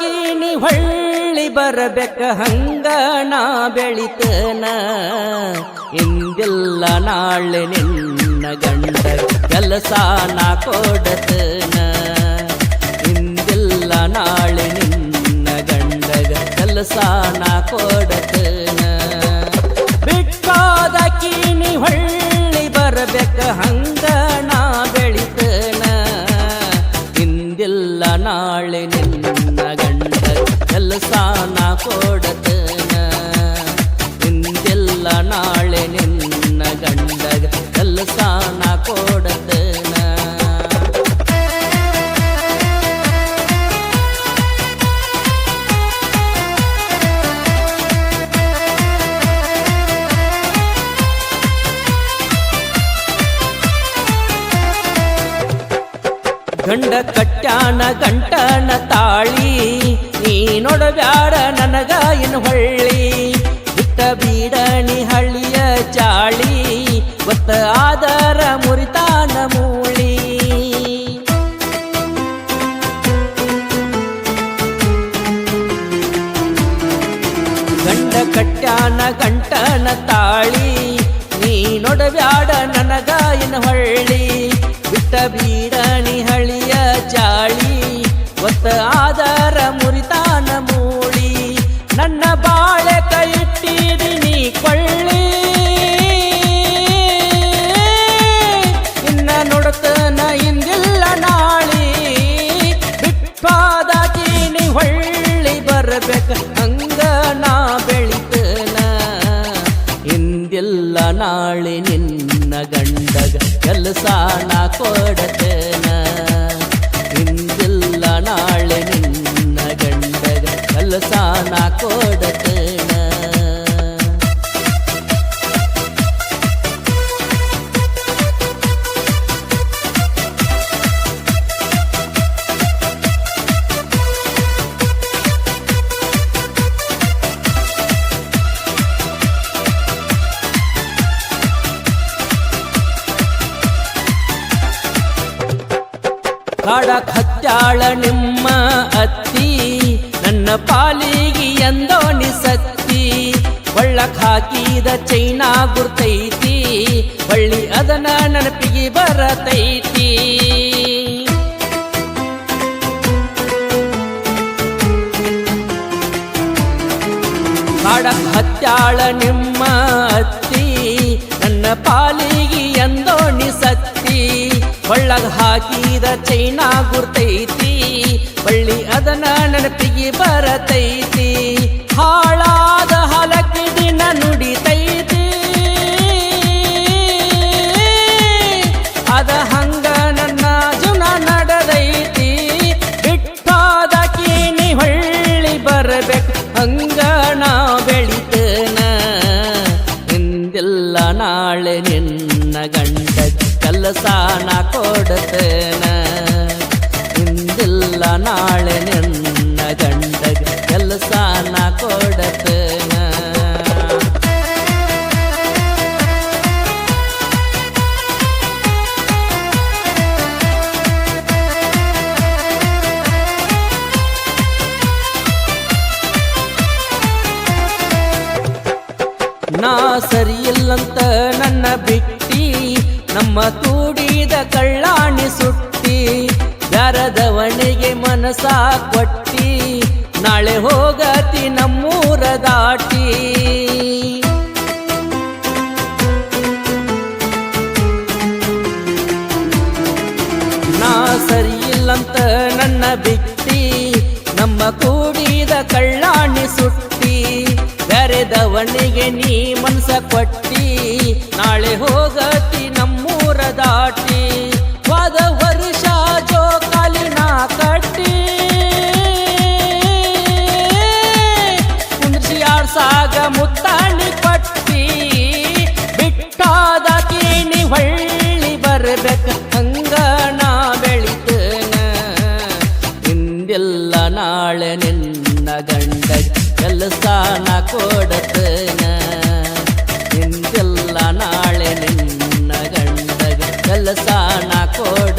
ನೀ ಹೊಳ್ಳಿ ಬರಬೇಕ ಹಂಗ ನಾ ಬೆಳಿತನ ಇಂದಿಲ್ಲ ನಾಳೆ ನಿನ್ನ ಗಂಡ ಕೆಲಸ ನಾ ಕೊಡತನ ಇಂದಿಲ್ಲ ನಾಳೆ ನಿನ್ನ ಗಂಡಗ ಕೆಲಸ ನಾ ಕೊಡತನ ಬಿಟ್ಟಾದಕಿ ನೀ ಹೊಳ್ಳಿ ಬರಬೇಕ ಹಂಗ ನಾ ಬೆಳಿತನ ಇಂದಿಲ್ಲ ನಾಳೆ ನಿನ್ನ ಗಂಡ ಕೆಲಸ ನಾ ಕೊಡತನ ಇಂದಿಲ್ಲ ನಾಳೆ ನಿನ್ನ ಗಂಡಗ ಕೆಲಸ ನಾ ಕೊಡತನ ಗಂಡ ಕಟ್ಯಾನ ಗಂಟನ ತಾಳಿ ನೀ ನೋಡಬ್ಯಾಡ ನನಗ ಇನ್ನು ಹೊಳ್ಳಿ ಬಿಟ್ಟ ಬೀಡಣಿ ಹಳ್ಳಿಯ ಚಾಳಿ ಗೊತ್ತ ಆದರ ಮುರಿತಾನ ಮೂಳಿ ಗಂಡ ಕಟ್ಯಾನ ಗಂಟನ ತಾಳಿ ನೀ ನೋಡಬ್ಯಾಡ ನನಗ ಇನ್ನು ಹೊಳ್ಳಿ ಬಿಟ್ಟ ಬೀಡಣಿ ಹಳಿಯ ಚಾಳಿ ಒತ್ತ ಆದರ ಮುರಿತಾನ ಮೂಳಿ ನನ್ನ ಬಾಳೆ ಕೈ ಇಟ್ಟಿದ್ದೀನಿ ಕೊಳ್ಳಿ ಇನ್ನ ನೋಡತನ ಇಂದಿಲ್ಲ ನಾಳಿ ಬಿಟ್ಟಾದೀನಿ ಹೊಳ್ಳಿ ಬರಬೇಕ ಹಂಗ ನಾ ಬೆಳಿತನ ಇಂದಿಲ್ಲ ನಾಳೆ ನಿನ್ನ ಗಂಡಗ ಕೆಲಸ ನಾ ಕೊಡತನ ಇಂದಿಲ್ಲ ನಾಳೆ ನಿನ್ನ ಗಂಡಗ ಕೆಲಸ ನಾ ಕೊಡತನ ಕಾಡಕ್ ಹತ್ಯಾಳ ನಿಮ್ಮ ಅತ್ತಿ ನನ್ನ ಪಾಲಿಗೆ ಎಂದೋಣಿ ಸತ್ತಿ ಒಳ್ಳಕ್ ಹಾಕಿದ ಚೈನಾ ಗುರ್ತೈತಿ ಬಳ್ಳಿ ಅದನ್ನ ನೆನಪಿಗೆ ಬರತೈತಿ ಕಾಡಕ್ ಹತ್ಯಾಳ ನಿಮ್ಮ ಅತ್ತಿ ನನ್ನ ಪಾಲಿಗೆ ಎಂದೋಣಿ ಸತ್ತಿ ಒಳ್ಳಗ ಹಾಕಿದ ಚೈನಾ ಗುರ್ತೈತಿ ಬಳ್ಳಿ ಅದನ್ನ ನೆನಪಿಗೆ ಬರತೈತಿ ಹಾಳಾದ ಹಲಕಿ ದಿನ ನುಡಿತೈತಿ ಅದ ಹಂಗ ನನ್ನ ಜುನ ನಡೆದೈತಿ ಬಿಟ್ಟಾದಕಿ ನೀ ಹೊಳ್ಳಿ ಬರಬೇಕು ಹಂಗ ನಾ ಬೆಳಿತನ ಇಂದಿಲ್ಲ ನಾಳೆ ನಿನ್ನ ಗಂಡ ಕೆಲಸ ನಾ ಕೊಡತನ ಇಂದಿಲ್ಲ ನಾಳೆ ನಿನ್ನ ಗಂಡಗ ಕೆಲಸ ನಾ ಕೊಡತನ ನಾ ಸರಿಯಿಲ್ಲಂತ ನನ್ನ ಬಿಟ್ಟಿ ನಮ್ಮ ಕೂಡಿದ ಕಳ್ಳಾಣಿ ಸುಟ್ಟಿ ಯಾರದವನಿಗೆ ಮನಸ ಕೊಟ್ಟಿ ನಾಳೆ ಹೋಗತಿ ನಮ್ಮೂರ ದಾಟಿ ನಾ ಸರಿಯಿಲ್ಲಂತ ನನ್ನ ಬಿಟ್ಟಿ ನಮ್ಮ ಕೂಡಿದ ಕಳ್ಳಾಣಿ ಸುಟ್ಟಿ ಬೇರೆದವನಿಗೆ ನೀ ಮನಸ ಕೊಟ್ಟಿ ನಾಳೆ ಹೋಗತಿ ನಮ್ಮೂರ ದಾಟಿ ವಾದ ವರ್ಷ ಜೋಕಾಲಿನ ಕಟ್ಟಿ ಕುಂದ್ರಿಸಿ ಆಡ್ಸಾಗ ಮುತ್ತಾಣಿ ಪಟ್ಟಿ ಬಿಟ್ಟಾದಕಿ ನೀ ಹೊಳ್ಳಿ ಬರಬೇಕ ಹಂಗ ನಾ ಬೆಳಿತನ ಇಂದಿಲ್ಲ ನಾಳೆ ನಿನ್ನ ಗಂಡ ಕೆಲಸ ನಾ ಕೊಡತನ ಇಂದಿಲ್ಲ ನಾಳೆ ನಿನ್ನ ಗಂಡಗ ಕೆಲಸ ನಾ ಕೊಡ